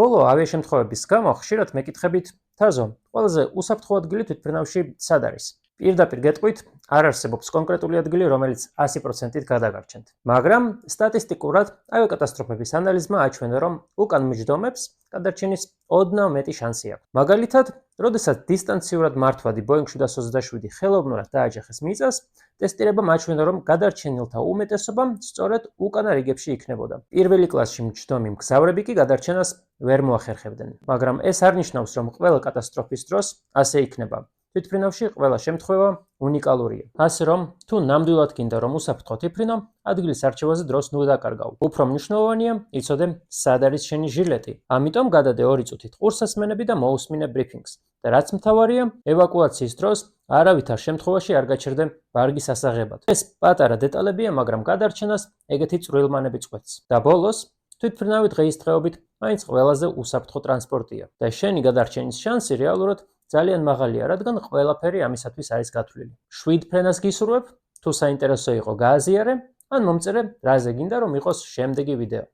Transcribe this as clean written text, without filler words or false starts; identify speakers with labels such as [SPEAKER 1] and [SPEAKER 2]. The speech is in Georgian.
[SPEAKER 1] ბოლო ავიაშემთხვევების გამო ხშირად მეკითხებით, თაზო, ყველაზე უსაფრთხო ადგილი თვითმფრინავში სად არის? პირდაპირ გეტყვით, არ არსებობს კონკრეტული ადგილი, რომელიც 100%-ით გადაგარჩენთ. მაგრამ სტატისტიკურად ავიაკატასტროფების ანალიზმა აჩვენა, რომ უკან მიჯდომებს გადარჩენის ოდნავ მეტი შანსი აქვს. მაგალითად, როდესაც დისტანციურად მართვადი Boeing 727 ხელოვნურად დააჯახეს მიწას, ტესტირებამ აჩვენა, რომ გადარჩენილთა უმეტესობა სწორედ უკანა რიგებში იქნებოდა. პირველი კლასში მჯდომი მგზავრები კი გადარჩენას ვერ მოახერხებდნენ. მაგრამ ეს არ ნიშნავს, რომ ყველა კატასტროფის დროს ასე იქნება. თვითმფრინავში ყველა შემთხვევა უნიკალურია. ასე რომ, თუ ნამდვილად გინდა რომ უსაფრთხოდ იფრინო, ადგილის არჩევაზე დროს ნუ დაკარგავ. უფრო მნიშვნელოვანია, იცოდე, სად არის შენი ჟილეტი. ამიტომ გადადე 2 წუთით ყურსასმენები და მოусმინე ბრიფინგს. და რაც მთავარია, ევაკუაციის დროს არავითარ შემთხვევაში არ გაჩერდე ვარგის ასაღებად. ეს პატარა დეტალებია, მაგრამ გადარჩენას ეგეთი წვრილმანები წყვეტს. და ბოლოს, თვითმფრინავი დღეისდღეობით მაინც ყველაზე უსაფრთხო ტრანსპორტია და შენი გადარჩენის შანსი რეალურად ძალიან მაღალია, რადგან ყველაფერი ამისათვის არის გათვლილი. 7 ფრენას გისურვებ, თუ საინტერესო იყო გააზიარე, ან მომწერე, რაზე გინდა რომ იყოს შემდეგი ვიდეო.